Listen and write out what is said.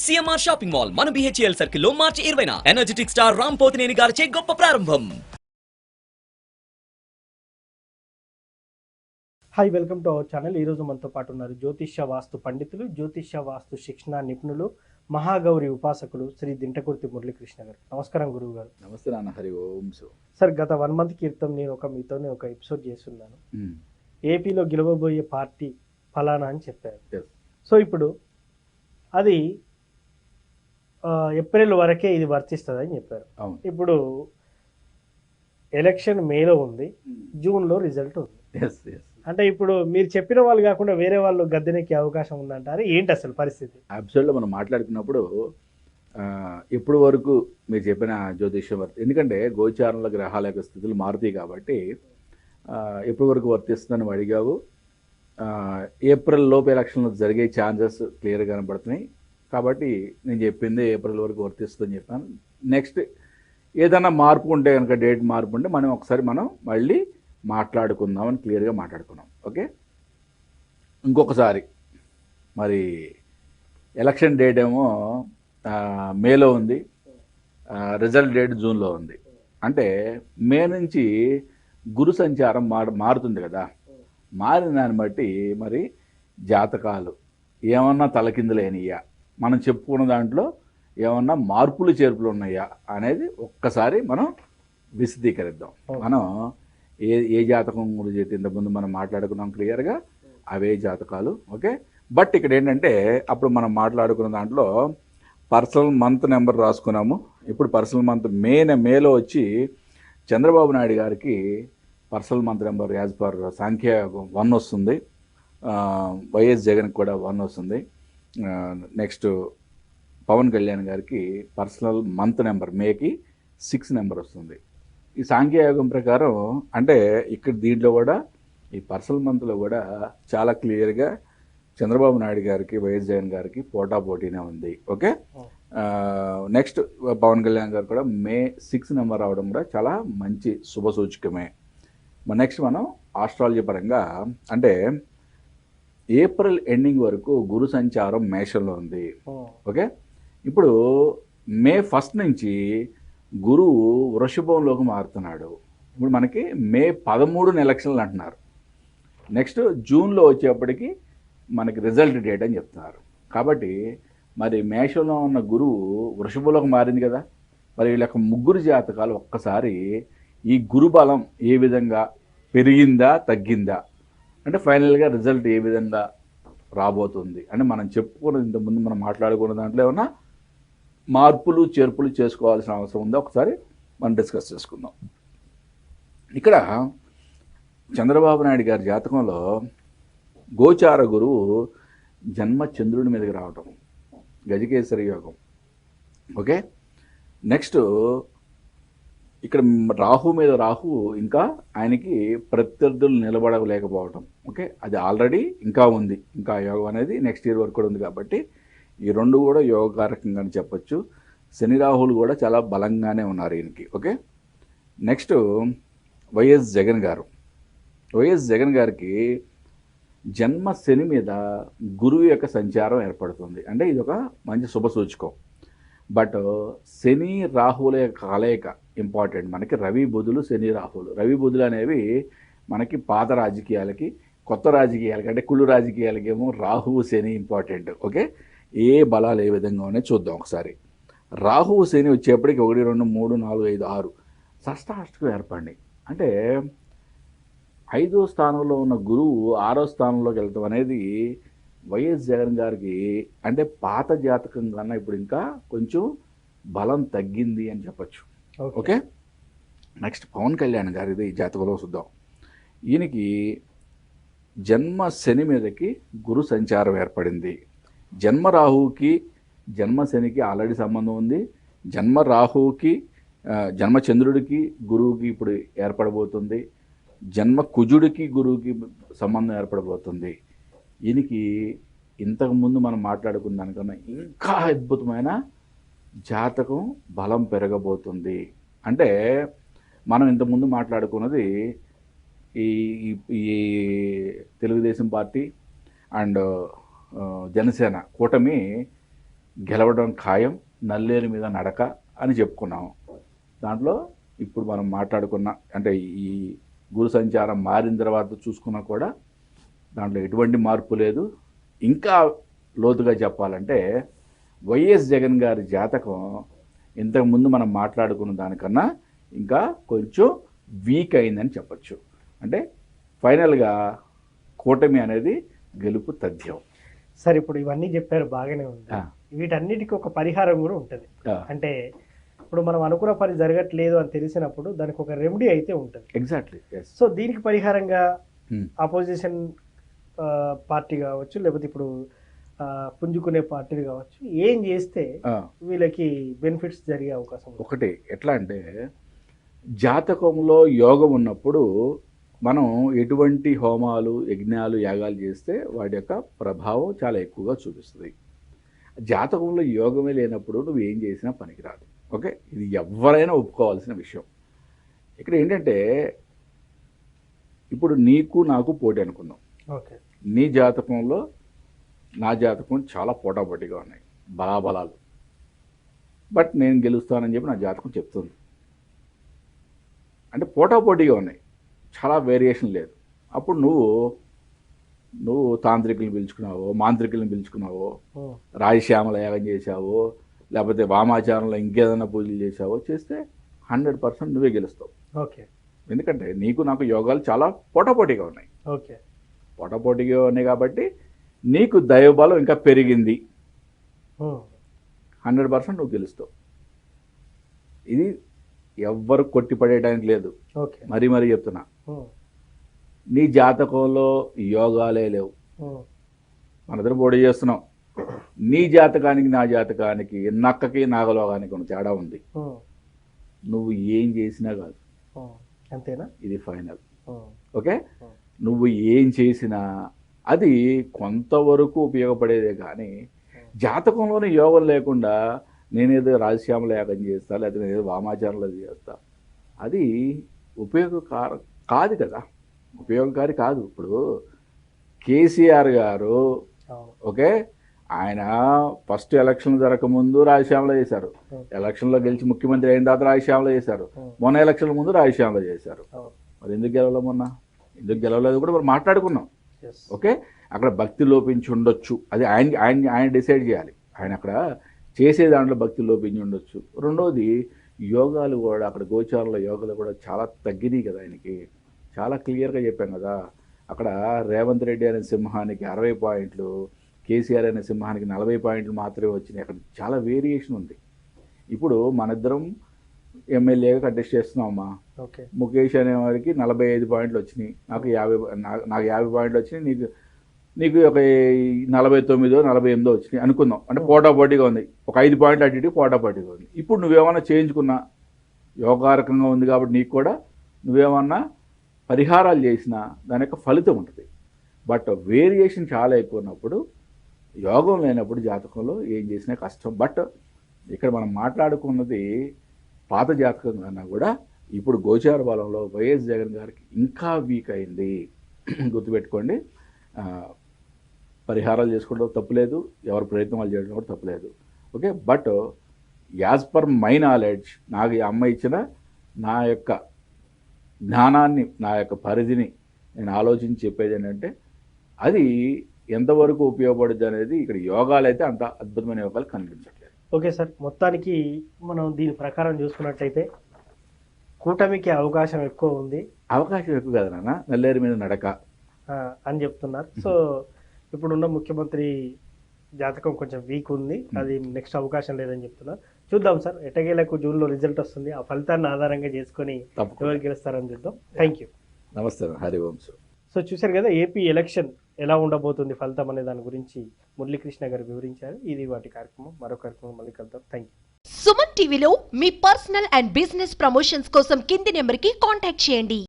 CMR shopping mall మన BHEL circle లో మార్చి 20న energetic star Ram Pothineni గారిచే గొప్ప ప్రారంభం. Hi, welcome to our channel. ఈరోజు మనతో పాటు ఉన్నారు జ్యోతిష్య వాస్తు పండితులు, జ్యోతిష్య వాస్తు శిక్షణ నిపుణులు, మహాగౌరి ఉపాసకులు శ్రీ దింటకుర్తి మురళీకృష్ణ గారు. నమస్కారం గురువు గారు. నమస్తే నాన్న. హరి ఓం. సార్, గత 1 month క్రితం నేను మీతోనే ఒక ఎపిసోడ్ చేస్తున్నాను. ఏపీలో గెలవబోయే పార్టీ ఫలానా అని చెప్పారు. సో ఇప్పుడు అది ఏప్రిల్ వరకే ఇది వర్తిస్తుంది అని చెప్పారు. ఇప్పుడు ఎలక్షన్ మేలో ఉంది, జూన్లో రిజల్ట్ ఉంది. అంటే ఇప్పుడు మీరు చెప్పిన వాళ్ళు కాకుండా వేరే వాళ్ళు గద్దెనెక్కే అవకాశం ఉందంటారు. ఏంటి అసలు పరిస్థితి? అబ్సల్యూట్గా మనం మాట్లాడుకున్నప్పుడు ఇప్పుడు వరకు మీరు చెప్పిన జ్యోతిష్యం ఎందుకంటే గోచారంలో గ్రహాల యొక్క స్థితులు మారుతాయి కాబట్టి ఎప్పటి వరకు వర్తిస్తుందని అడిగావు. ఏప్రిల్ లోపు ఎలక్షన్లు జరిగే ఛాన్సెస్ క్లియర్గా కనబడుతున్నాయి కాబట్టి నేను చెప్పింది ఏప్రిల్ వరకు వర్తిస్తుందని చెప్పాను. నెక్స్ట్ ఏదైనా మార్పు ఉంటే కనుక, డేట్ మార్పు ఉంటే మనం మళ్ళీ మాట్లాడుకుందామని క్లియర్గా మాట్లాడుకున్నాం. ఓకే, ఇంకొకసారి మరి ఎలక్షన్ డేట్ ఏమో మేలో ఉంది, రిజల్ట్ డేట్ జూన్లో ఉంది. అంటే మే నుంచి గురు సంచారం మారుతుంది కదా. మారిన దాన్ని బట్టి మరి జాతకాలు ఏమన్నా తలకిందులైనయా, మనం చెప్పుకున్న దాంట్లో ఏమన్నా మార్పులు చేర్పులు ఉన్నాయా అనేది ఒక్కసారి మనం విశదీకరిద్దాం. మనం ఏ జాతకం గురించి అయితే ఇంతకుముందు మనం మాట్లాడుకున్నాం క్లియర్గా, అవే జాతకాలు. ఓకే, బట్ ఇక్కడ ఏంటంటే అప్పుడు మనం మాట్లాడుకున్న దాంట్లో పర్సనల్ మంత్ నెంబర్ రాసుకున్నాము. ఇప్పుడు పర్సనల్ మంత్ మేలో వచ్చి చంద్రబాబు నాయుడు గారికి personal month number as per సంఖ్య 1 వస్తుంది. వైఎస్ జగన్కి కూడా 1 వస్తుంది. నెక్స్ట్ పవన్ కళ్యాణ్ గారికి పర్సనల్ మంత్ నెంబర్ మేకి 6 నెంబర్ వస్తుంది. ఈ సాంఖ్యయోగం ప్రకారం అంటే ఇక్కడ దీంట్లో కూడా ఈ పర్సనల్ మంత్లో కూడా చాలా క్లియర్గా చంద్రబాబు నాయుడు గారికి వైఎస్ జగన్ గారికి పోటాపోటీనే ఉంది. ఓకే, నెక్స్ట్ పవన్ కళ్యాణ్ గారు కూడా మే 6 నెంబర్ రావడం కూడా చాలా మంచి శుభ సూచకమే. నెక్స్ట్ మనం ఆస్ట్రాలజీ పరంగా అంటే ఏప్రిల్ ఎండింగ్ వరకు గురు సంచారం మేషంలో ఉంది. ఓకే, ఇప్పుడు మే 1 నుంచి గురువు వృషభంలోకి మారుతున్నాడు. ఇప్పుడు మనకి మే 13 ఎలక్షన్లు అంటున్నారు. నెక్స్ట్ జూన్లో వచ్చేప్పటికి మనకి రిజల్ట్ డేట్ అని చెప్తున్నారు. కాబట్టి మరి మేషంలో ఉన్న గురువు వృషభంలోకి మారింది కదా. మరి వీళ్ళ యొక్క ముగ్గురు జాతకాలు ఒక్కసారి ఈ గురు బలం ఏ విధంగా పెరిగిందా తగ్గిందా, అంటే ఫైనల్గా రిజల్ట్ ఏ విధంగా రాబోతుంది అంటే మనం చెప్పుకున్న ఇంతకుముందు మనం మాట్లాడుకున్న దాంట్లో ఏమన్నా మార్పులు చేర్పులు చేసుకోవాల్సిన అవసరం ఉందో ఒకసారి మనం డిస్కస్ చేసుకుందాం. ఇక్కడ చంద్రబాబు నాయుడు గారి జాతకంలో గోచార గురువు జన్మ చంద్రుడి మీదకి రావటం, గజకేసరి యోగం. ఓకే, నెక్స్ట్ ఇక్కడ రాహు మీద రాహు ఇంకా ఆయనకి ప్రత్యర్థులు నిలబడలేకపోవటం. ఓకే, అది ఆల్రెడీ ఇంకా ఉంది, ఇంకా యోగం అనేది నెక్స్ట్ ఇయర్ వరకు కూడా ఉంది. కాబట్టి ఈ రెండు కూడా యోగకారకంగానే చెప్పచ్చు. శని రాహులు కూడా చాలా బలంగానే ఉన్నారు ఈయనకి. ఓకే, నెక్స్ట్ వైఎస్ జగన్ గారు. వైఎస్ జగన్ గారికి జన్మ శని మీద గురువు యొక్క సంచారం ఏర్పడుతుంది. అంటే ఇది ఒక మంచి శుభ సూచకం. బట్ శని రాహుల యొక్క కలయిక ఇంపార్టెంట్. మనకి రవి బుధులు, శని రాహులు. రవి బుధులు అనేవి మనకి పాత రాజకీయాలకి, కొత్త రాజకీయాలకి అంటే కుళ్ళు రాజకీయాలకి ఏమో రాహువు శని ఇంపార్టెంట్. ఓకే, ఏ బలాలు ఏ విధంగా ఉన్నాయో చూద్దాం ఒకసారి. రాహువు శని వచ్చేప్పటికి 1, 2, 3, 4, 5, 6 షష్టాష్టకం ఏర్పడి, అంటే 5వ స్థానంలో ఉన్న గురువు 6వ స్థానంలోకి వెళ్తాం అనేది వైఎస్ జగన్ గారికి అంటే పాత జాతకం కన్నా ఇప్పుడు ఇంకా కొంచెం బలం తగ్గింది అని చెప్పచ్చు. ఓకే, నెక్స్ట్ పవన్ కళ్యాణ్ గారిది ఈ జాతకంలో చూద్దాం. ఈయనకి జన్మ శని మీదకి గురు సంచారం ఏర్పడింది. జన్మ రాహువుకి జన్మ శనికి ఆల్రెడీ సంబంధం ఉంది. జన్మ రాహువుకి జన్మ చంద్రుడికి గురువుకి ఇప్పుడు ఏర్పడబోతుంది. జన్మ కుజుడికి గురువుకి సంబంధం ఏర్పడబోతుంది. ఈయనకి ఇంతకుముందు మనం మాట్లాడుకున్న దానికన్నా ఇంకా అద్భుతమైన జాతకం బలం పెరగబోతుంది. అంటే మనం ఇంతకుముందు మాట్లాడుకున్నది ఈ తెలుగుదేశం పార్టీ అండ్ జనసేన కూటమి గెలవడం ఖాయం, నల్లేరు మీద నడక అని చెప్పుకున్నాం. దాంట్లో ఇప్పుడు మనం మాట్లాడుకున్న అంటే ఈ గురు సంచారం మారిన తర్వాత చూసుకున్నా కూడా దాంట్లో ఎటువంటి మార్పు లేదు. ఇంకా లోతుగా చెప్పాలంటే వైఎస్ జగన్ గారి జాతకం ఇంతకుముందు మనం మాట్లాడుకున్న దానికన్నా ఇంకా కొంచెం వీక్ అయిందని చెప్పచ్చు. అంటే ఫైనల్గా కూటమి అనేది గెలుపు తథ్యం. సార్ ఇప్పుడు ఇవన్నీ చెప్పారు, బాగానే ఉంది. వీటన్నిటికీ ఒక పరిహారం కూడా ఉంటుంది. అంటే ఇప్పుడు మనం అనుకున్న పని జరగట్లేదు అని తెలిసినప్పుడు దానికి ఒక రెమెడీ అయితే ఉంటుంది. ఎగ్జాక్ట్లీ. సో దీనికి పరిహారంగా ఆపోజిషన్ పార్టీ కావచ్చు, లేకపోతే ఇప్పుడు పుంజుకునే పార్టీలు కావచ్చు, ఏం చేస్తే వీళ్ళకి బెనిఫిట్స్ జరిగే అవకాశం? ఒకటి ఎట్లా అంటే జాతకంలో యోగం ఉన్నప్పుడు మనం ఎటువంటి హోమాలు, యజ్ఞాలు, యాగాలు చేస్తే వాటి యొక్క ప్రభావం చాలా ఎక్కువగా చూపిస్తుంది. జాతకంలో యోగమే లేనప్పుడు నువ్వు ఏం చేసినా పనికిరాదు. ఓకే, ఇది ఎవరైనా ఒప్పుకోవాల్సిన విషయం. ఇక్కడ ఏంటంటే ఇప్పుడు నీకు నాకు పోటీ అనుకుందాం. ఓకే, నీ జాతకంలో నా జాతకం చాలా పోటాపోటీగా ఉన్నాయి, బలాబలాలు. బట్ నేను గెలుస్తానని చెప్పి నా జాతకం చెప్తుంది. అంటే పోటాపోటీగా ఉన్నాయి, చాలా వేరియేషన్ లేదు. అప్పుడు నువ్వు తాంత్రికులను పిలుచుకున్నావో, మాంత్రికులను పిలుచుకున్నావో, రాజశ్యామల యాగం చేసావో, లేకపోతే వామాచారంలో ఇంకేదైనా పూజలు చేసావో చేస్తే 100% నువ్వే గెలుస్తావు. ఓకే, ఎందుకంటే నీకు నాకు యోగాలు చాలా పోటాపోటీగా ఉన్నాయి. ఓకే, పోటాపోటీగా ఉన్నాయి కాబట్టి నీకు దైవబలం ఇంకా పెరిగింది. 100% నువ్వు గెలుస్తావు. ఇది ఎవ్వరు కొట్టిపడేయడానికి లేదు. ఓకే, మరీ చెప్తున్నా, నీ జాతకంలో యోగాలే లేవు. మనందరం పోటీ చేస్తున్నాం. నీ జాతకానికి నా జాతకానికి, నక్కకి నాగలోగానికి ఉన్న తేడా ఉంది. నువ్వు ఏం చేసినా కాదు, అంతేనా? ఇది ఫైనల్. ఓకే, నువ్వు ఏం చేసినా అది కొంతవరకు ఉపయోగపడేదే. కానీ జాతకంలోనే యోగం లేకుండా నేనేదో రాజశ్యామల యాగం చేస్తా, లేకపోతే నేనేదో వామాచారంలో చేస్తా, అది ఉపయోగకారం కాదు కదా, ఉపయోగకారి కాదు. ఇప్పుడు కేసీఆర్ గారు ఓకే, ఆయన ఫస్ట్ ఎలక్షన్ జరగకముందు రాజశ్యామలో చేశారు, ఎలక్షన్లో గెలిచి ముఖ్యమంత్రి అయిన తర్వాత రాజశ్యామలో చేశారు, మొన్న ఎలక్షన్ ముందు రాజశ్యామలో చేశారు. మరి ఎందుకు గెలవలే? మొన్న ఎందుకు గెలవలేదు కూడా మనం మాట్లాడుకున్నాం. ఓకే, అక్కడ భక్తి లోపించి ఉండొచ్చు, అది ఆయన డిసైడ్ చేయాలి. ఆయన అక్కడ చేసే దాంట్లో భక్తి లోపించి ఉండొచ్చు. రెండోది యోగాలు కూడా అక్కడ గోచారంలో యోగాలు కూడా చాలా తగ్గినాయి కదా ఆయనకి. చాలా క్లియర్గా చెప్పాం కదా, అక్కడ రేవంత్ రెడ్డి అనే సింహానికి 60 పాయింట్లు, కేసీఆర్ అనే సింహానికి 40 పాయింట్లు మాత్రమే వచ్చినాయి. అక్కడ చాలా వేరియేషన్ ఉంది. ఇప్పుడు మనిద్దరం ఎమ్మెల్యేగా కంటెస్ట్ చేస్తున్నామమ్మా. ముఖేష్ అనే వారికి 45 పాయింట్లు వచ్చినాయి, నాకు 50 పాయింట్లు వచ్చినాయి, నీకు ఒక 49 48 వచ్చినాయి అనుకుందాం. అంటే పోటాపోటీగా ఉంది, ఒక 5 పాయింట్లు అటు ఇటు పోటాపోటీగా ఉంది. ఇప్పుడు నువ్వేమన్నా చేయించుకున్నా యోగారకంగా ఉంది కాబట్టి నీకు కూడా నువ్వేమన్నా పరిహారాలు చేసినా దాని యొక్క ఫలితం ఉంటుంది. బట్ వేరియేషన్ చాలా ఎక్కువ ఉన్నప్పుడు, యోగం లేనప్పుడు జాతకంలో ఏం చేసినా కష్టం. బట్ ఇక్కడ మనం మాట్లాడుకున్నది పాత జాతకం కన్నా కూడా ఇప్పుడు గోచార బలంలో వైఎస్ జగన్ గారికి ఇంకా వీక్ అయింది. గుర్తుపెట్టుకోండి, పరిహారాలు చేసుకోవడం తప్పులేదు, ఎవరి ప్రయత్నం వాళ్ళు చేయడం కూడా తప్పులేదు. Okay, but as per my knowledge, నాకు ఈ అమ్మ ఇచ్చిన నా యొక్క జ్ఞానాన్ని, నా యొక్క పరిధిని నేను ఆలోచించి చెప్పేది ఏంటంటే అది ఎంతవరకు ఉపయోగపడుద్ది అనేది ఇక్కడ యోగాలు అయితే అంత అద్భుతమైన యోగాలు కనిపించట్లేదు. ఓకే సార్, మొత్తానికి మనం దీని ప్రకారం చూసుకున్నట్టయితే కూటమికి అవకాశం ఎక్కువ ఉంది. అవకాశం ఎక్కువ కదా నాన్న, నల్లేరు మీద నడక అని చెప్తున్నారు. సో ఇప్పుడున్న ముఖ్యమంత్రి జాతకం కొంచెం వీక్ ఉంది, అది నెక్స్ట్ అవకాశం లేదని చెప్తున్నారు. చూద్దాం సార్, ఎట్టగేలకు జూన్లో రిజల్ట్ వస్తుంది, ఆ ఫలితాన్ని ఆధారంగా చేసుకొని ఎవరు గెలుస్తారని చూద్దాం. Thank you. నమస్తే, హరివంశ్. సో చూశారు కదా, ఏపీ ఎలక్షన్ ఎలా ఉండబోతుంది ఫలితం అనే దాని గురించి మురళీకృష్ణ గారు వివరించారు. ఇది వాటి కార్యక్రమం. మరో కార్యక్రమం మళ్ళీ కలుద్దాం. Thank you. సుమన్ టీవీలో మీ పర్సనల్ అండ్ బిజినెస్ ప్రమోషన్స్ కోసం కింది నెంబర్కి కాంటాక్ట్ చేయండి.